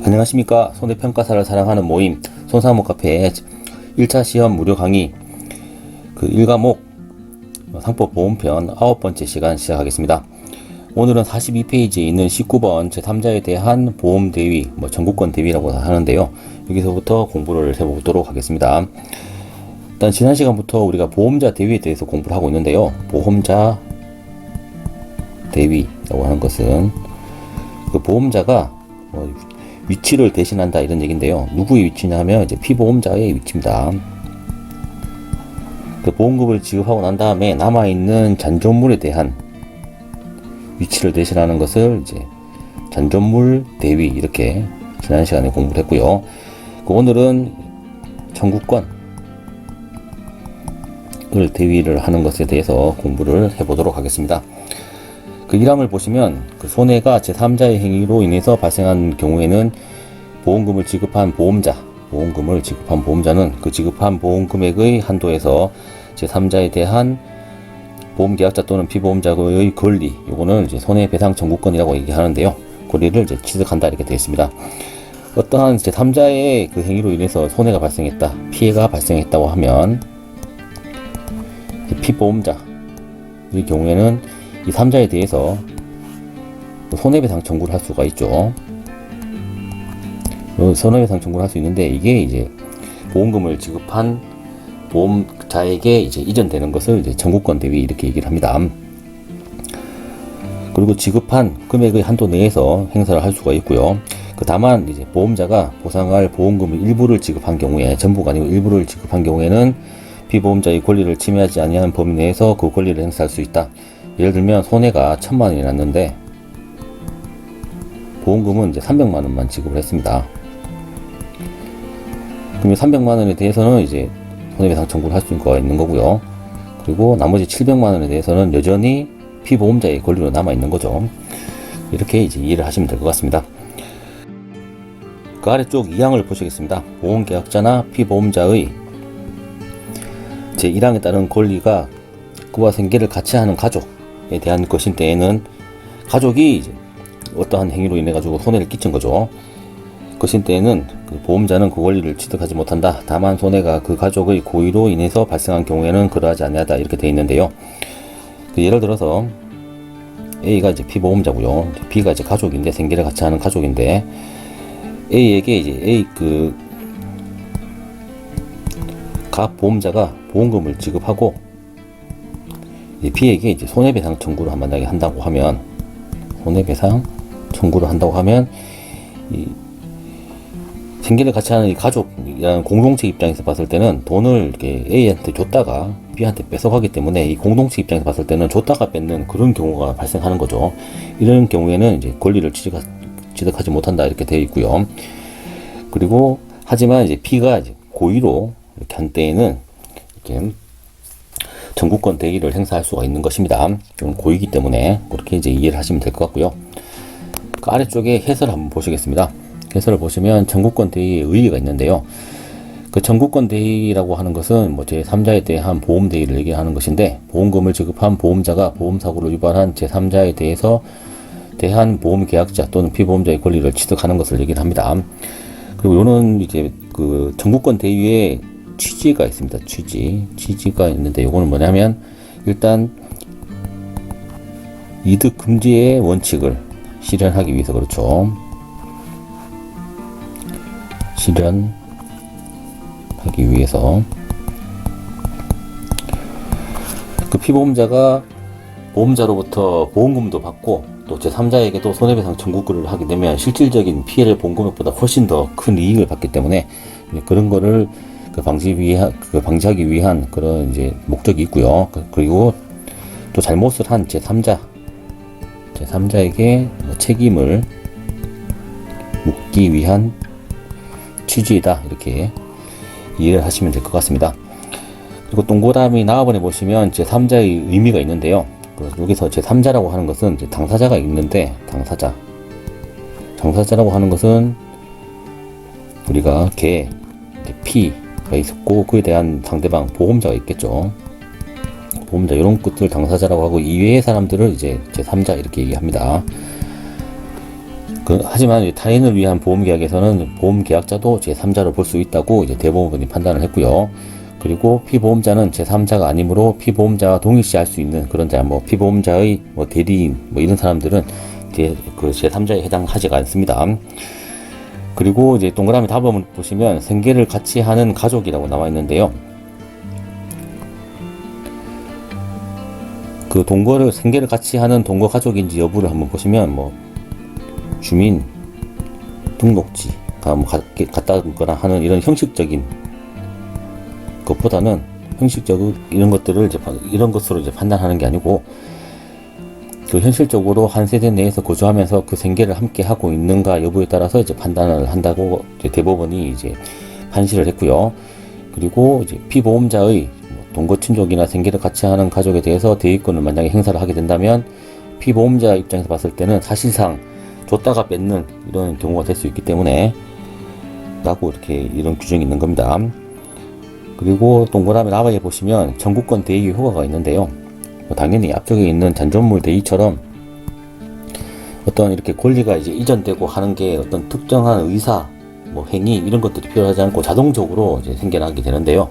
안녕하십니까. 손해평가사를 사랑하는 모임 손사모 카페의 1차 시험 무료 강의 1과목 상법 보험편 9번째 시간 시작하겠습니다. 오늘은 42페이지에 있는 19번 제3자에 대한 보험 대위, 전국권 대위라고 하는데요. 여기서부터 공부를 해보도록 하겠습니다. 일단 지난 시간부터 우리가 보험자 대위에 대해서 공부를 하고 있는데요. 보험자 대위라고 하는 것은 그 보험자가 위치를 대신한다 이런 얘기인데요. 누구의 위치냐 하면 이제 피보험자의 위치입니다. 그 보험금을 지급하고 난 다음에 남아있는 잔존물에 대한 위치를 대신하는 것을 이제 잔존물 대위 이렇게 지난 시간에 공부를 했고요. 오늘은 청구권을 대위를 하는 것에 대해서 공부를 해보도록 하겠습니다. 그 1항을 보시면 그 손해가 제3자의 행위로 인해서 발생한 경우에는 보험금을 지급한 보험자는 그 지급한 보험금액의 한도에서 제3자에 대한 보험계약자 또는 피보험자의 권리, 요거는 이제 손해배상 청구권이라고 얘기하는데요. 권리를 이제 취득한다 이렇게 되어 있습니다. 어떠한 제3자의 그 행위로 인해서 손해가 발생했다, 피해가 발생했다고 하면 피보험자의 경우에는 이 3자에 대해서 손해배상 청구를 할 수가 있죠. 손해배상 청구를 할 수 있는데 이게 이제 보험금을 지급한 보험자에게 이제 이전되는 것을 이제 청구권 대위 이렇게 얘기를 합니다. 그리고 지급한 금액의 한도 내에서 행사를 할 수가 있고요. 다만 이제 보험자가 보상할 보험금의 일부를 지급한 경우에, 전부가 아니고 일부를 지급한 경우에는 피보험자의 권리를 침해하지 아니하는 범위 내에서 그 권리를 행사할 수 있다. 예를 들면 손해가 1000만 원이 났는데 보험금은 이제 300만 원만 지급을 했습니다. 그러면 300만 원에 대해서는 이제 손해배상 청구를 할 수가 있는 거고요. 그리고 나머지 700만 원에 대해서는 여전히 피보험자의 권리로 남아 있는 거죠. 이렇게 이제 이해를 하시면 될 것 같습니다. 그 아래쪽 2항을 보시겠습니다. 보험계약자나 피보험자의 제1항에 따른 권리가 그와 생계를 같이 하는 가족에 대한 것인 때에는 가족이 이제 어떠한 행위로 인해 가지고 손해를 끼친 거죠. 것인 때에는 그 보험자는 그 권리를 취득하지 못한다. 다만 손해가 그 가족의 고의로 인해서 발생한 경우에는 그러하지 아니하다 이렇게 되어 있는데요. 예를 들어서 A가 이제 피보험자고요. B가 이제 가족인데, 생계를 같이 하는 가족인데 A에게 이제 각 보험자가 보험금을 지급하고 B에게 이제 손해배상 청구를 만약에 한다고 하면, 이 생계를 같이 하는 이 가족이라는 공동체 입장에서 봤을 때는 돈을 이렇게 A한테 줬다가 B한테 뺏어가기 때문에 이 공동체 입장에서 봤을 때는 줬다가 뺏는 그런 경우가 발생하는 거죠. 이런 경우에는 이제 권리를 취득하지 못한다 이렇게 되어 있고요. 그리고 하지만 이제 B가 이제 고의로 이렇게 한 때에는 이렇게 청구권 대위를 행사할 수가 있는 것입니다. 이건 고의이기 때문에 그렇게 이제 이해를 하시면 될 것 같고요. 그 아래쪽에 해설을 한번 보시겠습니다. 해설을 보시면 청구권 대위의 의의가 있는데요. 그 청구권 대위라고 하는 것은 제3자에 대한 보험 대위를 얘기하는 것인데, 보험금을 지급한 보험자가 보험사고를 유발한 제3자에 대한 보험계약자 또는 피보험자의 권리를 취득하는 것을 얘기를 합니다. 그리고 요는 이제 그 청구권 대위의 취지가 있습니다. 취지가 있는데, 요거는 뭐냐면 일단 이득 금지의 원칙을 실현하기 위해서, 그렇죠. 실현하기 위해서 그 피보험자가 보험자로부터 보험금도 받고 또 제3자에게도 손해배상 청구권을 하게 되면 실질적인 피해를 본 금액보다 훨씬 더 큰 이익을 받기 때문에 그런 거를 방지하기 위한 그런 이제 목적이 있고요. 그리고 또 잘못을 한 제3자에게 책임을 묻기 위한 취지이다 이렇게 이해를 하시면 될 것 같습니다. 그리고 동그라미 나와번에 보시면 제3자의 의미가 있는데요. 여기서 제3자라고 하는 것은 이제 당사자가 있는데, 당사자라고 하는 것은 우리가 P가 있었고 그에 대한 상대방 보험자가 있겠죠. 보험자 이런 것들 당사자라고 하고, 이외의 사람들을 이제 제3자 이렇게 얘기합니다. 하지만 이제 타인을 위한 보험계약에서는 보험계약자도 제3자로 볼 수 있다고 이제 대법원이 판단을 했고요. 그리고 피보험자는 제3자가 아니므로 피보험자와 동일시할 수 있는 그런 자, 뭐 피보험자의 뭐 대리인 뭐 이런 사람들은 이제 그 제3자에 해당하지가 않습니다. 그리고 이제 동그라미 답을 보시면 생계를 같이 하는 가족이라고 나와 있는데요. 그 생계를 같이 하는 동거 가족인지 여부를 한번 보시면 뭐 주민 등록지가 뭐 같다거나 하는 이런 형식적인 것보다는 형식적인 이런 것들을 이런 것으로 판단하는 게 아니고 그 현실적으로 한 세대 내에서 거주하면서 그 생계를 함께 하고 있는가 여부에 따라서 판단을 한다고 대법원이 판시를 했고요. 그리고 피보험자의 동거 친족이나 생계를 같이 하는 가족에 대해서 대위권을 만약에 행사를 하게 된다면 피보험자 입장에서 봤을 때는 사실상 줬다가 뺏는 이런 경우가 될 수 있기 때문에 라고 이런 규정이 있는 겁니다. 그리고 동그라미 나와에 보시면 청구권 대위 효과가 있는데요. 당연히 앞쪽에 있는 잔존물 대위처럼 어떤 이렇게 권리가 이전되고 하는 게 어떤 특정한 의사, 뭐 행위 이런 것들이 필요하지 않고 자동적으로 생겨나게 되는데요.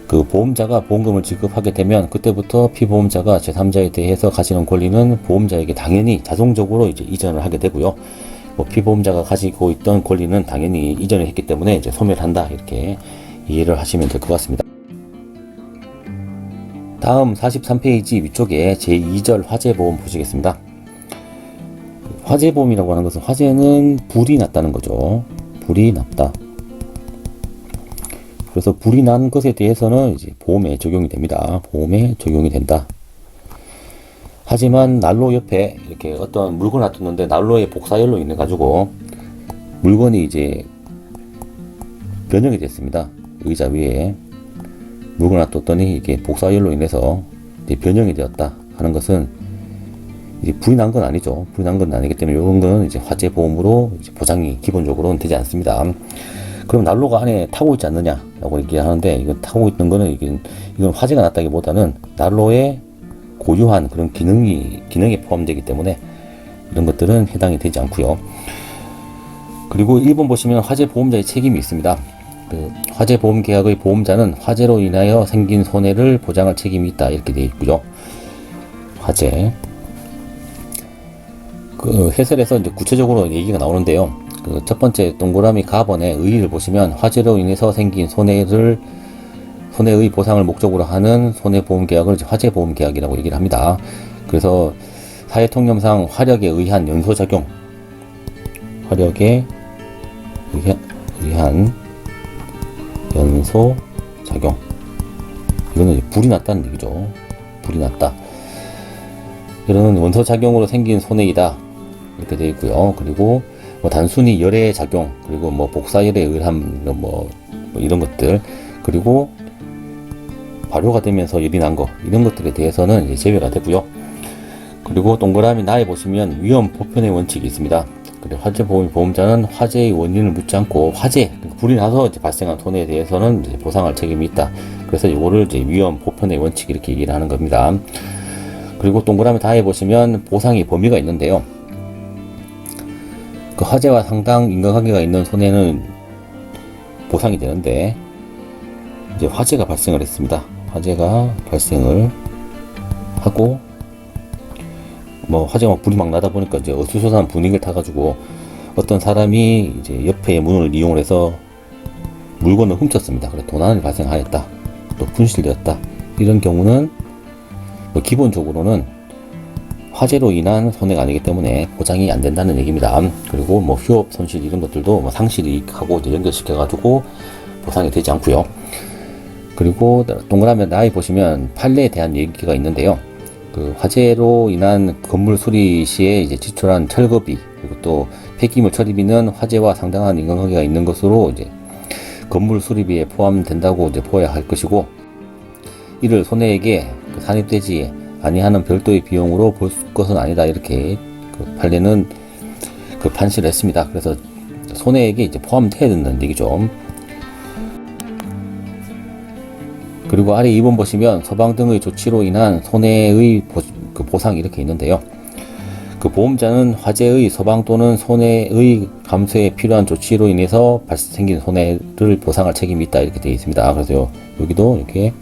그 보험자가 보험금을 지급하게 되면 그때부터 피보험자가 제3자에 대해서 가지는 권리는 보험자에게 당연히 자동적으로 이전을 하게 되고요. 뭐 피보험자가 가지고 있던 권리는 당연히 이전을 했기 때문에 소멸한다 이렇게 이해를 하시면 될 것 같습니다. 다음 43페이지 위쪽에 제2절 화재보험 보시겠습니다. 화재보험이라고 하는 것은 화재는 불이 났다는 거죠. 불이 났다. 그래서 불이 난 것에 대해서는 보험에 적용이 됩니다. 보험에 적용이 된다. 하지만 난로 옆에 이렇게 어떤 물건을 놔뒀는데 난로에 복사열로 인해 가지고 물건이 변형이 됐습니다. 의자 위에 물건을 놔뒀더니 이게 복사열로 인해서 변형이 되었다 하는 것은 불이 난 건 아니죠. 불이 난 건 아니기 때문에 이런 거는 화재 보험으로 보장이 기본적으로는 되지 않습니다. 그럼 난로가 안에 타고 있지 않느냐라고 얘기하는데 이건 타고 있는 거는 이건 화재가 났다기보다는 난로에 고유한 그런 기능에 포함되기 때문에 이런 것들은 해당이 되지 않고요. 그리고 1번 보시면 화재 보험자의 책임이 있습니다. 그 화재 보험 계약의 보험자는 화재로 인하여 생긴 손해를 보장할 책임이 있다 이렇게 되어 있고요. 화재 그 해설에서 구체적으로 얘기가 나오는데요. 그 첫 번째 동그라미 가번의 의의를 보시면 화재로 인해서 생긴 손해의 보상을 목적으로 하는 손해보험계약을 화재보험계약이라고 얘기를 합니다. 그래서 사회통념상 화력에 의한 연소작용, 화력에 의한 연소작용, 이거는 불이 났다는 얘기죠. 불이 났다. 이런 원소작용으로 생긴 손해이다 이렇게 되어 있고요. 그리고 뭐 단순히 열의 작용, 그리고 뭐 복사열에 의한 뭐 이런 것들, 그리고 발효가 되면서 열이 난 거, 이런 것들에 대해서는 제외가 되고요. 그리고 동그라미 나에 보시면 위험 보편의 원칙이 있습니다. 그리고 화재 보험자는 화재의 원인을 묻지 않고 불이 나서 발생한 손해에 대해서는 보상할 책임이 있다. 그래서 이거를 위험 보편의 원칙 이렇게 얘기를 하는 겁니다. 그리고 동그라미 다에 보시면 보상의 범위가 있는데요. 그 화재와 상당 인과관계가 있는 손해는 보상이 되는데 화재가 발생을 했습니다. 화재가 발생을 하고 뭐 화재가 불이 막 나다 보니까 어수선한 분위기를 타가지고 어떤 사람이 옆에 문을 이용을 해서 물건을 훔쳤습니다. 그래서 도난이 발생하였다. 또 분실되었다. 이런 경우는 뭐 기본적으로는 화재로 인한 손해가 아니기 때문에 보장이 안 된다는 얘기입니다. 그리고 뭐 휴업 손실 이런 것들도 뭐 상실 이익하고 연결시켜가지고 보상이 되지 않고요. 그리고 동그라미 나에 보시면 판례에 대한 얘기가 있는데요. 그 화재로 인한 건물 수리 시에 지출한 철거비, 그리고 또 폐기물 처리비는 화재와 상당한 인과관계가 있는 것으로 건물 수리비에 포함된다고 보아야 할 것이고, 이를 손해액에 산입되지 아니하는 별도의 비용으로 볼 것은 아니다 이렇게 판례는 판시를 했습니다. 그래서 손해액에 포함되어야 된다는 얘기죠. 그리고 아래 2번 보시면 서방 등의 조치로 인한 손해의 보상 이렇게 있는데요. 그 보험자는 화재의 소방 또는 손해의 감수에 필요한 조치로 인해서 생긴 손해를 보상할 책임이 있다 이렇게 되어 있습니다. 그래서 여기도 이렇게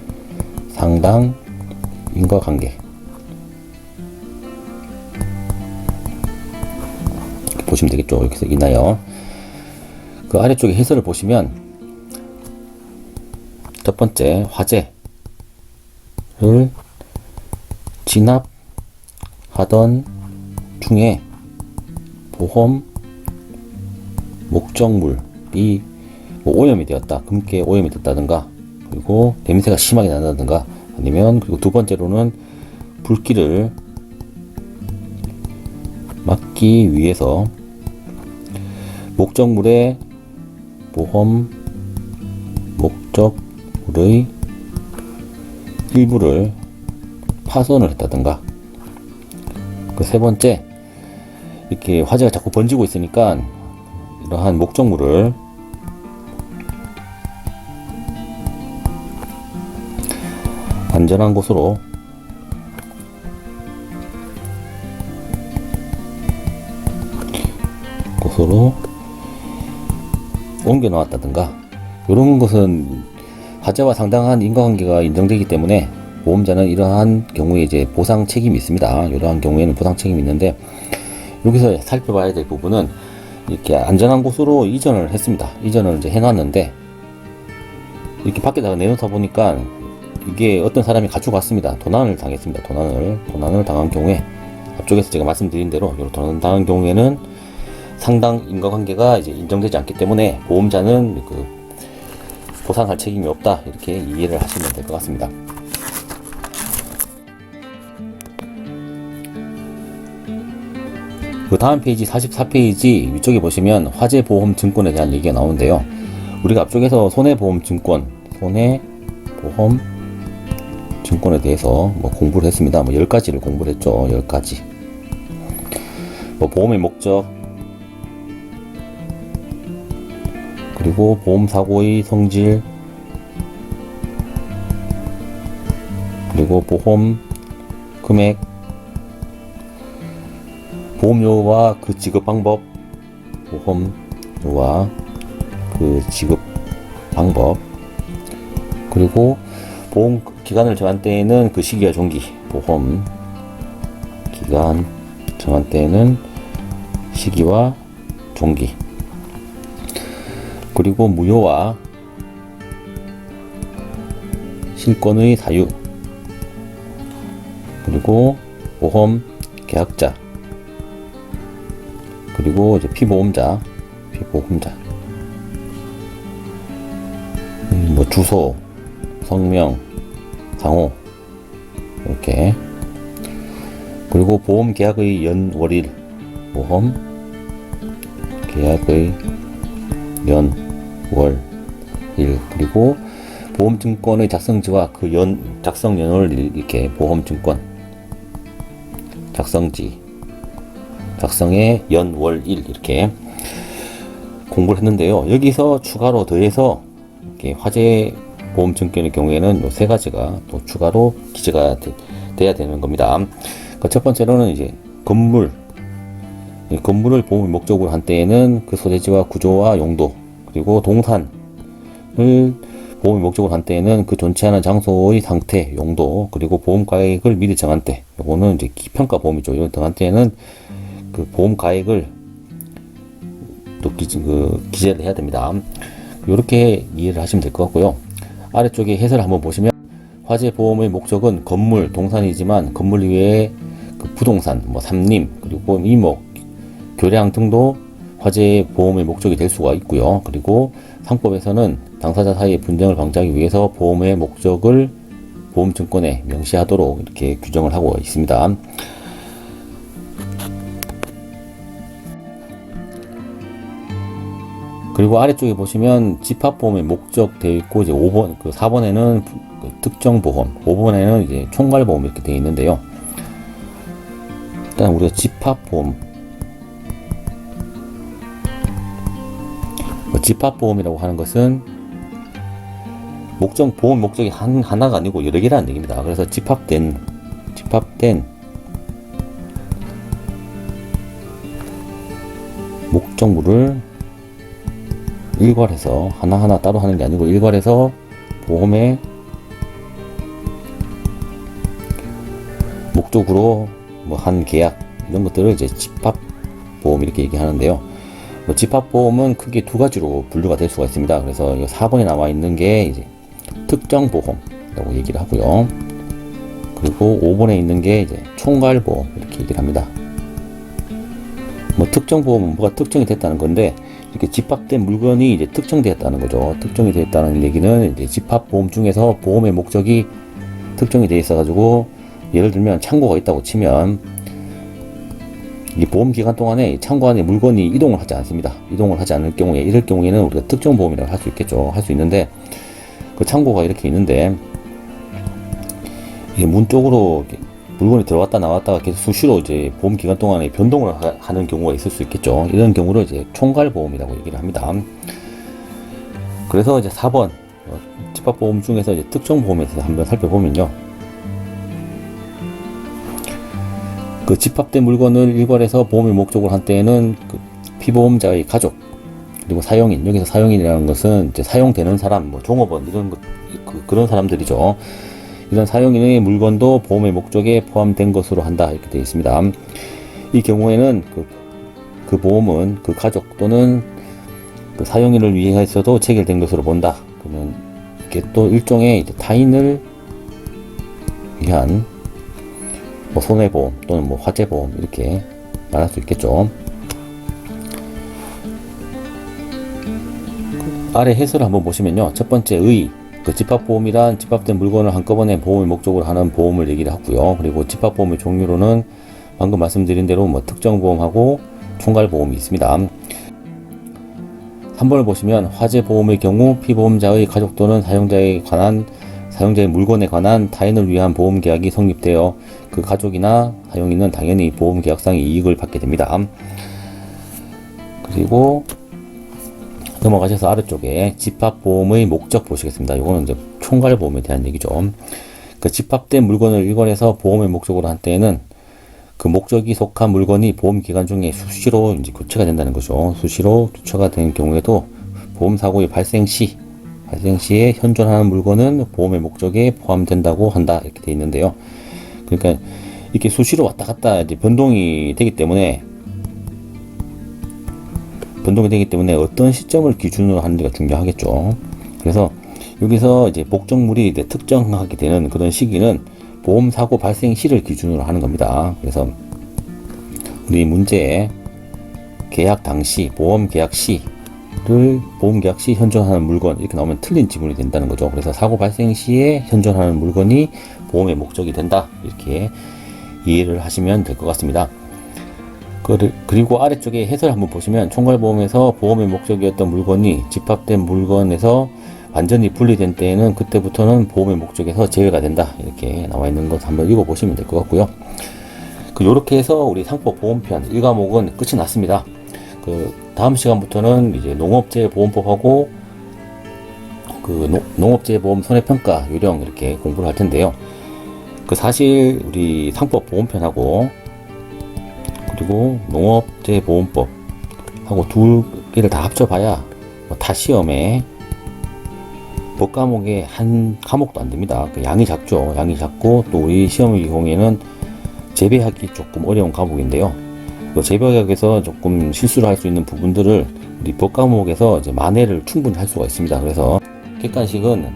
상당 인과관계 보시면 되겠죠. 이렇게 있나요? 그 아래쪽에 해설을 보시면 첫 번째 화재를 진압하던 중에 보험 목적물이 뭐 오염이 되었다, 금괴 오염이 됐다든가, 그리고 냄새가 심하게 난다든가, 아니면 그리고 두 번째로는 불길을 막기 위해서 목적물의 보험 목적물의 일부를 파손을 했다든가, 그 세 번째, 이렇게 화재가 자꾸 번지고 있으니까 이러한 목적물을 안전한 곳으로 옮겨 놓았다든가, 이런 것은 화재와 상당한 인과관계가 인정되기 때문에 보험자는 이러한 경우에 이제 보상 책임이 있습니다. 이러한 경우에는 보상 책임이 있는데, 여기서 살펴봐야 될 부분은 이렇게 안전한 곳으로 이전을 했습니다. 이전을 이제 해놨는데 이렇게 밖에다가 내놓다 보니까 이게 어떤 사람이 가지고 갔습니다. 도난을 당했습니다. 도난을 당한 경우에 앞쪽에서 제가 말씀드린 대로 이런 도난 당한 경우에는 상당 인과관계가 이제 인정되지 않기 때문에 보험자는 그 보상할 책임이 없다 이렇게 이해를 하시면 될 것 같습니다. 그 다음 페이지 44페이지 위쪽에 보시면 화재보험증권에 대한 얘기가 나오는데요. 우리가 앞쪽에서 손해보험증권에 대해서 뭐 공부를 했습니다. 뭐 10가지를 공부를 했죠. 10가지. 뭐 보험의 목적, 그리고 보험사고의 성질, 그리고 보험 금액, 보험료와 그 지급 방법, 보험료와 그 지급 방법, 그리고 보험 기간을 정한 때에는 그 시기와 종기, 보험 기간 정한 때에는 시기와 종기, 그리고 무효와 실권의 사유, 그리고 보험 계약자, 그리고 이제 피보험자, 뭐 주소, 성명, 상호 이렇게, 그리고 보험 계약의 연월일, 보험 계약의 연월일, 그리고 보험증권의 작성지와 그 작성 연월일, 이렇게 보험증권 작성지, 작성의 연월일 이렇게 공부를 했는데요. 여기서 추가로 더해서 이렇게 화재 보험증권의 경우에는 요 세 가지가 또 추가로 기재가 돼야 되는 겁니다. 그 첫 번째로는 이제 건물을 보험의 목적으로 한 때에는 그 소재지와 구조와 용도, 그리고 동산을 보험의 목적으로 한 때에는 그 존재 하는 장소의 상태, 용도, 그리고 보험 가액을 미리 정한 때, 요거는 이제 기평가 보험이죠. 이거 정한 때에는 그 보험 가액을 또 기재를 해야 됩니다. 이렇게 이해를 하시면 될 것 같고요. 아래쪽에 해설을 한번 보시면 화재 보험의 목적은 건물, 동산이지만 건물 이외에 그 부동산, 뭐 산림, 그리고 이목, 교량 등도 화재 보험의 목적이 될 수가 있고요. 그리고 상법에서는 당사자 사이의 분쟁을 방지하기 위해서 보험의 목적을 보험증권에 명시하도록 이렇게 규정을 하고 있습니다. 그리고 아래쪽에 보시면 집합보험의 목적 되어 있고, 이제 5번, 그 4번에는 그 특정보험, 5번에는 이제 총괄보험 이렇게 되어 있는데요. 일단 우리가 집합보험, 집합보험이라고 하는 것은 보험 목적이 하나가 아니고 여러 개라는 얘기입니다. 그래서 집합된 목적물을 일괄해서 하나하나 따로 하는 게 아니고 일괄해서 보험의 목적으로 뭐 한 계약 이런 것들을 이제 집합보험 이렇게 얘기하는데요. 뭐 집합보험은 크게 두 가지로 분류가 될 수가 있습니다. 그래서 4번에 나와 있는 게 이제 특정보험이라고 얘기를 하고요. 그리고 5번에 있는 게 이제 총괄보험 이렇게 얘기를 합니다. 뭐 특정보험은 뭐가 특정이 됐다는 건데 이렇게 집합된 물건이 이제 특정되었다는 거죠. 특정이 되었다는 얘기는 이제 집합보험 중에서 보험의 목적이 특정이 되어 있어 가지고 예를 들면 창고가 있다고 치면 이 보험 기간 동안에 창고 안에 물건이 이동을 하지 않습니다. 이동을 하지 않을 경우에 이럴 경우에는 우리가 특정보험이라고 할 수 있겠죠. 할 수 있는데 그 창고가 이렇게 있는데 이게 문 쪽으로 물건이 들어갔다 나왔다가 계속 수시로 이제 보험 기간 동안에 변동을 하는 경우가 있을 수 있겠죠. 이런 경우를 이제 총괄보험이라고 얘기를 합니다. 그래서 이제 4번 집합보험 중에서 이제 특정보험에서 한번 살펴보면요. 그 집합된 물건을 일괄해서 보험의 목적으로 한 때에는 그 피보험자의 가족 그리고 사용인, 여기서 사용인이라는 것은 이제 사용되는 사람, 뭐 종업원 이런 것 그런 사람들이죠. 이런 사용인의 물건도 보험의 목적에 포함된 것으로 한다 이렇게 되어 있습니다. 이 경우에는 그 보험은 그 가족 또는 그 사용인을 위해서도 체결된 것으로 본다. 그러면 이게 또 일종의 이제 타인을 위한 뭐 손해보험 또는 뭐 화재보험 이렇게 말할 수 있겠죠. 아래 해설을 한번 보시면요. 첫 번째 그 집합보험이란 집합된 물건을 한꺼번에 보험의 목적으로 하는 보험을 얘기를 하고요. 그리고 집합보험의 종류로는 방금 말씀드린 대로 뭐 특정보험하고 총괄보험이 있습니다. 3번을 보시면 화재보험의 경우 피보험자의 가족 또는 사용자의 물건에 관한 타인을 위한 보험 계약이 성립되어 그 가족이나 사용인은 당연히 보험 계약상의 이익을 받게 됩니다. 그리고 넘어가셔서 아래쪽에 집합보험의 목적 보시겠습니다. 이거는 이제 총괄보험에 대한 얘기죠. 그 집합된 물건을 일괄해서 보험의 목적으로 한 때에는 그 목적이 속한 물건이 보험 기간 중에 수시로 이제 교체가 된다는 거죠. 수시로 교체가 되는 경우에도 보험 사고의 발생 시에 현존하는 물건은 보험의 목적에 포함된다고 한다 이렇게 되어 있는데요. 그러니까 이렇게 수시로 왔다 갔다 이제 변동이 되기 때문에 어떤 시점을 기준으로 하는지가 중요하겠죠. 그래서 여기서 이제 목적물이 이제 특정하게 되는 그런 시기는 보험 사고 발생 시를 기준으로 하는 겁니다. 그래서 우리 문제에 계약 당시, 보험 계약 시 현존하는 물건 이렇게 나오면 틀린 지문이 된다는 거죠. 그래서 사고 발생 시에 현존하는 물건이 보험의 목적이 된다 이렇게 이해를 하시면 될 것 같습니다. 그리고 아래쪽에 해설 한번 보시면 총괄보험에서 보험의 목적이었던 물건이 집합된 물건에서 완전히 분리된 때에는 그때부터는 보험의 목적에서 제외가 된다 이렇게 나와 있는 것 한번 읽어보시면 될 것 같고요. 요렇게 해서 우리 상법 보험편 1과목은 끝이 났습니다. 다음 시간부터는 이제 농업재해보험법하고 농업재해보험 손해평가 요령 이렇게 공부를 할 텐데요. 사실 우리 상법 보험편하고 그리고 농업재해보험법하고 두 개를 다 합쳐봐야 타 시험에 법 과목에 한 과목도 안 됩니다. 양이 작죠. 양이 작고 또 우리 시험의 경우에는 재배하기 조금 어려운 과목인데요. 재배학에서 조금 실수를 할 수 있는 부분들을 우리 법 과목에서 이제 만회를 충분히 할 수가 있습니다. 그래서 객관식은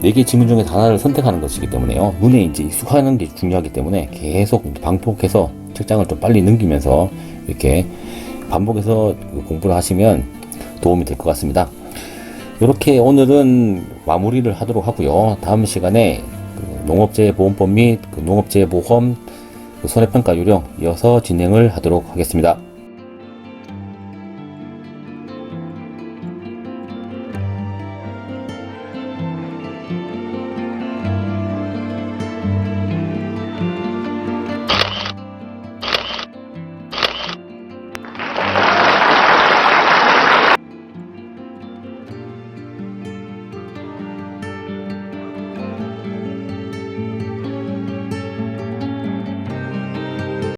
4개 지문 중에 하나를 선택하는 것이기 때문에요. 눈에 이제 익숙하는 게 중요하기 때문에 계속 반복해서 책장을 좀 빨리 넘기면서 이렇게 반복해서 공부를 하시면 도움이 될 것 같습니다. 이렇게 오늘은 마무리를 하도록 하고요. 다음 시간에 농업재해보험법 및 농업재해보험 손해평가 요령 이어서 진행을 하도록 하겠습니다.